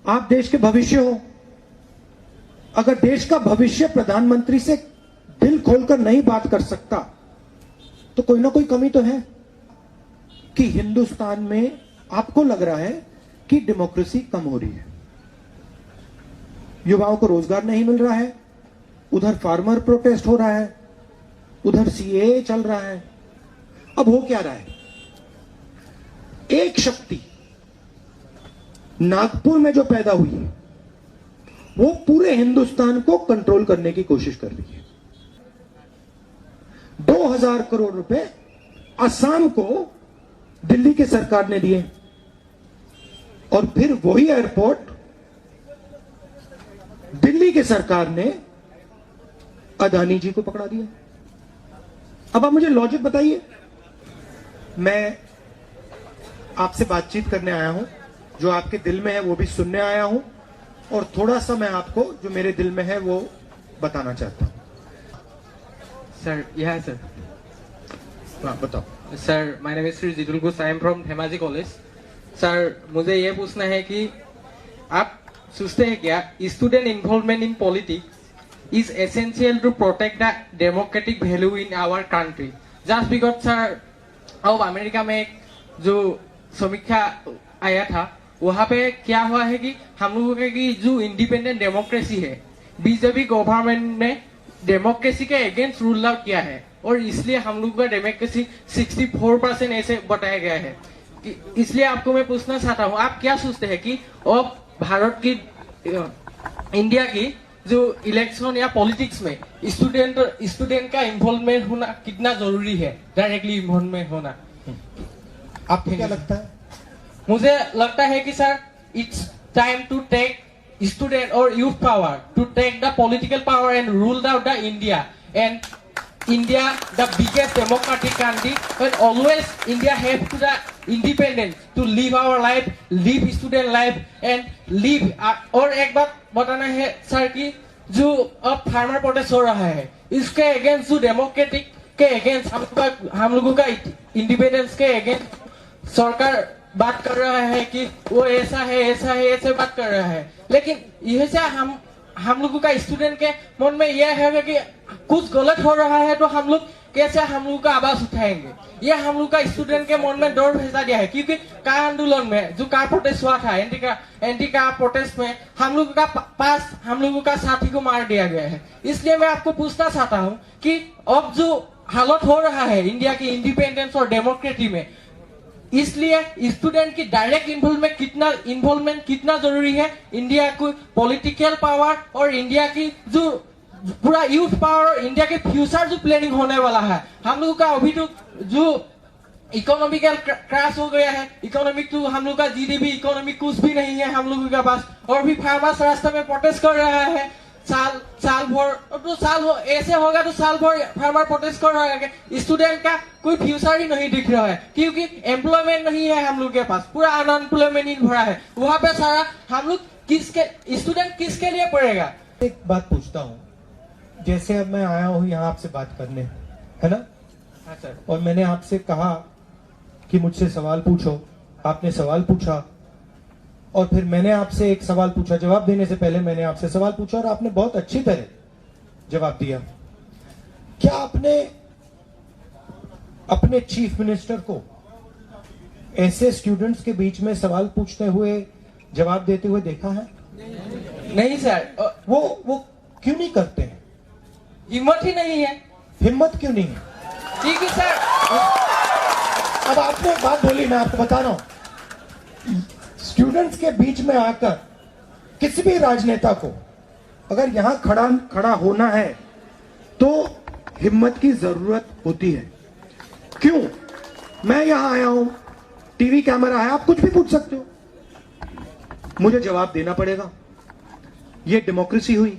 आप देश के भविष्य हो। अगर देश का भविष्य प्रधानमंत्री से दिल खोलकर नहीं बात कर सकता तो कोई ना कोई कमी तो है कि हिंदुस्तान में आपको लग रहा है कि डेमोक्रेसी कम हो रही है, युवाओं को रोजगार नहीं मिल रहा है, उधर फार्मर प्रोटेस्ट हो रहा है, उधर सीएए चल रहा है। अब हो क्या रहा है? एक शक्ति नागपुर में जो पैदा हुई है वो पूरे हिंदुस्तान को कंट्रोल करने की कोशिश कर रही है। 2000 करोड़ रुपए असम को दिल्ली की सरकार ने दिए और फिर वही एयरपोर्ट दिल्ली की सरकार ने अदानी जी को पकड़ा दिया। अब आप मुझे लॉजिक बताइए। मैं आपसे बातचीत करने आया हूं, जो आपके दिल में है वो भी सुनने आया हूं और थोड़ा सा मैं आपको जो मेरे दिल में है वो बताना चाहता हूं। सर, यह सर। हाँ बताओ। Sir, my name is Shri Jitul Ghosh, I am from Dhemaji college. Sir, मुझे ये पूछना है कि आप सोचते हैं क्या student involvement in politics is essential to protect the democratic value in our country? Just because sir, अब अमेरिका में एक जो समीक्षा आया था वहां पे क्या हुआ है कि हम लोगों की जो इंडिपेंडेंट डेमोक्रेसी है, बीजेपी गवर्नमेंट ने डेमोक्रेसी के अगेंस्ट रूल आउट किया है और इसलिए हम लोग का डेमोक्रेसी 64% ऐसे बताया गया है। इसलिए आपको मैं पूछना चाहता हूँ, आप क्या सोचते हैं कि अब भारत की इंडिया की जो इलेक्शन या पॉलिटिक्स में स्टूडेंट का इन्वॉल्वमेंट होना कितना जरूरी है, डायरेक्टली इन्वॉल्वमेंट होना? आपको क्या लगता है? मुझे लगता है कि sir, it's time to take student or youth power to take the political power and rule out the India. And India, the biggest democratic country, and always India have to the independence to live our life, live student life and live. और एक बात बताना है sir कि जो अब farmer protest हो रहा है इसके अगेंस्ट, जो डेमोक्रेटिक के अगेंस्ट हम लोगों का इंडिपेंडेंस के अगेंस्ट सरकार बात कर रहा है कि वो ऐसा है ऐसे बात कर रहा है, लेकिन यह से हम लोगों का स्टूडेंट के मन में यह है कि कुछ गलत हो रहा है तो हम लोग कैसे हम लोग का आवाज उठाएंगे। ये हम लोग का स्टूडेंट के मन में डर भेजा दिया है, क्योंकि कार आंदोलन में जो कार प्रोटेस्ट हुआ था, एंटी कार प्रोटेस्ट में हम लोगों का पास हम लोगों का साथी को मार दिया गया है। इसलिए मैं आपको पूछना चाहता हूँ कि अब जो हालत हो रहा है इंडिया की इंडिपेंडेंस और डेमोक्रेसी में, इसलिए स्टूडेंट की डायरेक्ट इन्वॉल्वमेंट कितना जरूरी है इंडिया को पॉलिटिकल पावर और इंडिया की जो पूरा यूथ पावर, इंडिया के फ्यूचर जो प्लानिंग होने वाला है। हम लोगों का अभी तो जो इकोनॉमिकल क्रैश हो गया है, इकोनॉमिक तो हम लोग का जीडीपी इकोनॉमिक कुछ भी नहीं है हम लोगों के पास, और भी फार्मर्स रास्ते में प्रोटेस्ट कर रहा है साल भर। तो ऐसे होगा तो साल भर फार्मर प्रोटेस्ट कर रहा है, स्टूडेंट का कोई फ्यूचर ही नहीं दिख रहा है क्योंकि एम्प्लॉयमेंट नहीं है हम लोग के पास, पूरा अनएम्प्लॉयमेंट ही भरा है वहां पे सारा। हम लोग स्टूडेंट किसके लिए पढ़ेगा? एक बात पूछता हूँ, जैसे अब मैं आया हूँ यहाँ आपसे बात करने, है ना? हाँ सर। और मैंने आपसे कहा कि मुझसे सवाल पूछो, आपने सवाल पूछा और फिर मैंने आपसे एक सवाल पूछा, जवाब देने से पहले मैंने आपसे सवाल पूछा और आपने बहुत अच्छी तरह जवाब दिया। क्या आपने अपने चीफ मिनिस्टर को ऐसे स्टूडेंट्स के बीच में सवाल पूछते हुए जवाब देते हुए देखा है? नहीं सर। वो क्यों नहीं करते हैं? हिम्मत ही नहीं है। हिम्मत क्यों नहीं है? ठीक है सर। अब आपने एक बात बोली, मैं आपको बता रहा हूं, स्टूडेंट्स के बीच में आकर किसी भी राजनेता को अगर यहां खड़ा होना है तो हिम्मत की जरूरत होती है। क्यों? मैं यहां आया हूं, टीवी कैमरा है, आप कुछ भी पूछ सकते हो, मुझे जवाब देना पड़ेगा। ये डेमोक्रेसी हुई।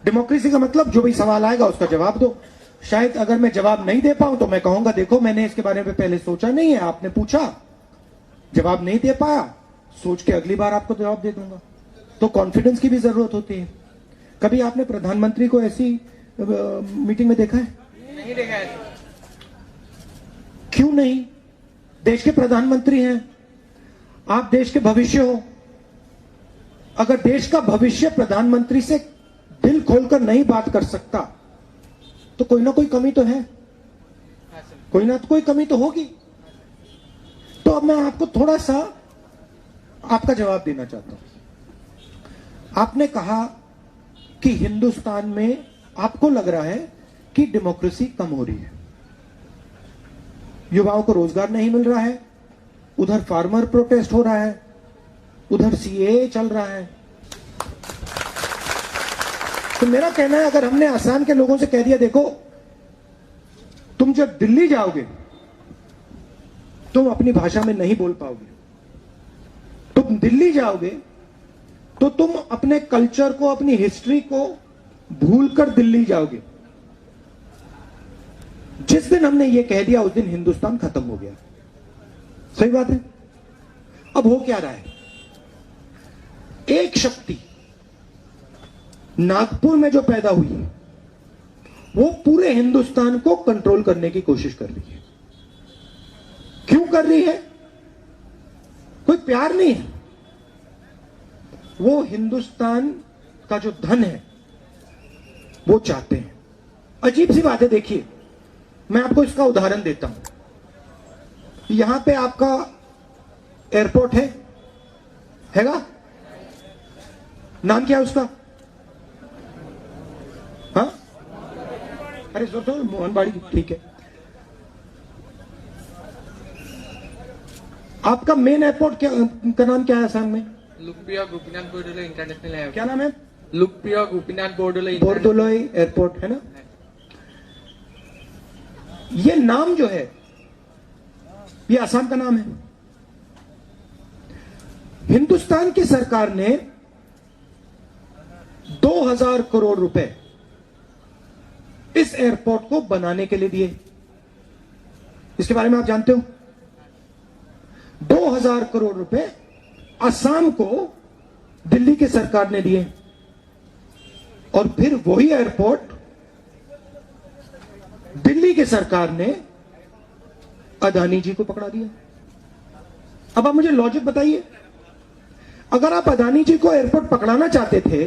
डेमोक्रेसी का मतलब जो भी सवाल आएगा उसका जवाब दो। शायद अगर मैं जवाब नहीं दे पाऊं तो मैं कहूंगा देखो मैंने इसके बारे में पहले सोचा नहीं है, आपने पूछा जवाब नहीं दे पाया, सोच के अगली बार आपको जवाब दे दूंगा। तो कॉन्फिडेंस की भी जरूरत होती है। कभी आपने प्रधानमंत्री को ऐसी मीटिंग में देखा है? नहीं देखा है। क्यों नहीं? देश के प्रधानमंत्री हैं, आप देश के भविष्य हो। अगर देश का भविष्य प्रधानमंत्री से दिल खोलकर नहीं बात कर सकता तो कोई ना कोई कमी तो है, कोई ना कोई कमी तो होगी। तो अब मैं आपको थोड़ा सा आपका जवाब देना चाहता हूं। आपने कहा कि हिंदुस्तान में आपको लग रहा है कि डेमोक्रेसी कम हो रही है, युवाओं को रोजगार नहीं मिल रहा है, उधर फार्मर प्रोटेस्ट हो रहा है, उधर सीएए चल रहा है। तो मेरा कहना है, अगर हमने असम के लोगों से कह दिया देखो तुम जब दिल्ली जाओगे तुम अपनी भाषा में नहीं बोल पाओगे, तुम दिल्ली जाओगे तो तुम अपने कल्चर को, अपनी हिस्ट्री को भूलकर दिल्ली जाओगे। जिस दिन हमने ये कह दिया उस दिन हिंदुस्तान खत्म हो गया। सही बात है। अब हो क्या रहा है, एक शक्ति नागपुर में जो पैदा हुई है वो पूरे हिंदुस्तान को कंट्रोल करने की कोशिश कर रही है। क्यों कर रही है? कोई प्यार नहीं है, वो हिंदुस्तान का जो धन है वो चाहते हैं। अजीब सी बात है, देखिए मैं आपको इसका उदाहरण देता हूं। यहां पे आपका एयरपोर्ट हैगा? नाम क्या है उसका? हाँ, अरे जोर से, मोहनबाड़ी, ठीक है। आपका मेन एयरपोर्ट क्या का नाम क्या है असम में? लुकप्रिया गोपीनाथ बोरदोलोई इंटरनेशनल एयरपोर्ट। क्या नाम है? लुकप्रिया गोपीनाथ बोरदोलोई एयरपोर्ट है ना। ये नाम जो है ये असम का नाम है। हिंदुस्तान की सरकार ने 2000 करोड़ रुपए इस एयरपोर्ट को बनाने के लिए दिए। इसके बारे में आप जानते हो? 2000 करोड़ रुपए असम को दिल्ली की सरकार ने दिए और फिर वही एयरपोर्ट दिल्ली की सरकार ने अदानी जी को पकड़ा दिया। अब आप मुझे लॉजिक बताइए, अगर आप अदानी जी को एयरपोर्ट पकड़ाना चाहते थे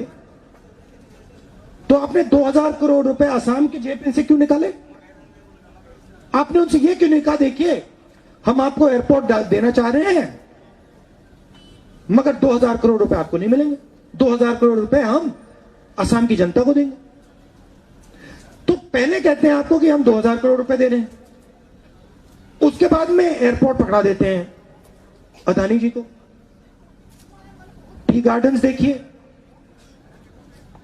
तो आपने 2000 करोड़ रुपए असम की जेब में से क्यों निकाले? आपने उनसे यह क्यों नहीं कहा देखिए हम आपको एयरपोर्ट देना चाह रहे हैं मगर 2000 करोड़ रुपए आपको नहीं मिलेंगे, 2000 करोड़ रुपए हम असम की जनता को देंगे। तो पहले कहते हैं आपको कि हम 2000 करोड़ रुपए दे रहे हैं, उसके बाद में एयरपोर्ट पकड़ा देते हैं अदानी जी को। टी गार्डन्स देखिए,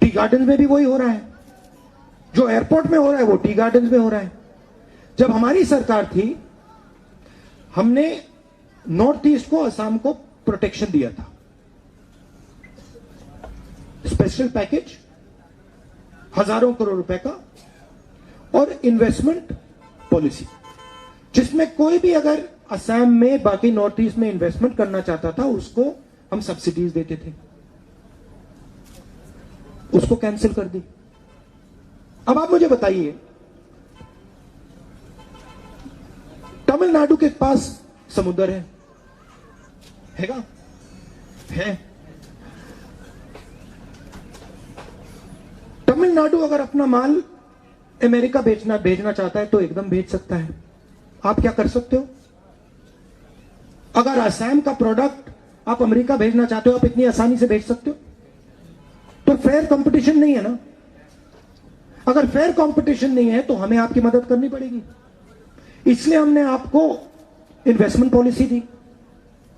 टी गार्डन्स में भी वही हो रहा है, जो एयरपोर्ट में हो रहा है वो टी गार्डन्स में हो रहा है। जब हमारी सरकार थी हमने नॉर्थ ईस्ट को, असम को प्रोटेक्शन दिया था, स्पेशल पैकेज हजारों करोड़ रुपए का और इन्वेस्टमेंट पॉलिसी, जिसमें कोई भी अगर असम में बाकी नॉर्थ ईस्ट में इन्वेस्टमेंट करना चाहता था उसको हम सब्सिडीज देते थे, उसको कैंसिल कर दी। अब आप मुझे बताइए, तमिलनाडु के पास समुद्र हैगा? है। तमिलनाडु अगर अपना माल अमेरिका भेजना चाहता है तो एकदम भेज सकता है। आप क्या कर सकते हो? अगर असम का प्रोडक्ट आप अमेरिका भेजना चाहते हो आप इतनी आसानी से भेज सकते हो? तो फेयर कंपटीशन नहीं है ना। अगर फेयर कंपटीशन नहीं है तो हमें आपकी मदद करनी पड़ेगी। इसलिए हमने आपको इन्वेस्टमेंट पॉलिसी दी,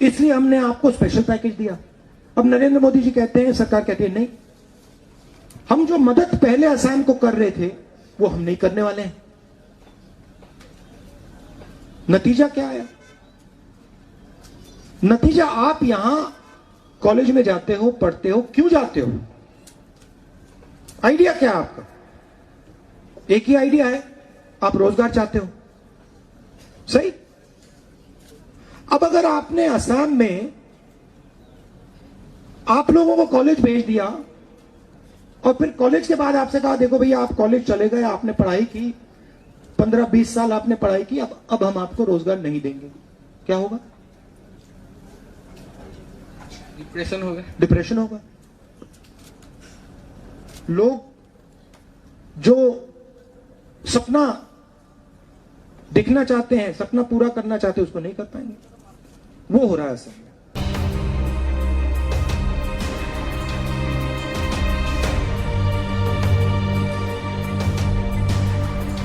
इसलिए हमने आपको स्पेशल पैकेज दिया। अब नरेंद्र मोदी जी कहते हैं, सरकार कहती है नहीं, हम जो मदद पहले असम को कर रहे थे वो हम नहीं करने वाले हैं। नतीजा क्या आया? नतीजा आप यहां कॉलेज में जाते हो, पढ़ते हो, क्यों जाते हो? आइडिया क्या है आपका? एक ही आइडिया है, आप रोजगार चाहते हो, सही। अब अगर आपने असम में आप लोगों को कॉलेज भेज दिया और फिर कॉलेज के बाद आपसे कहा देखो भैया आप कॉलेज चले गए, आपने पढ़ाई की, 15-20 साल आपने पढ़ाई की, अब हम आपको रोजगार नहीं देंगे, क्या होगा? डिप्रेशन होगा। डिप्रेशन होगा। लोग जो सपना देखना चाहते हैं, सपना पूरा करना चाहते हैं, उसको नहीं कर पाएंगे। वो हो रहा है सर।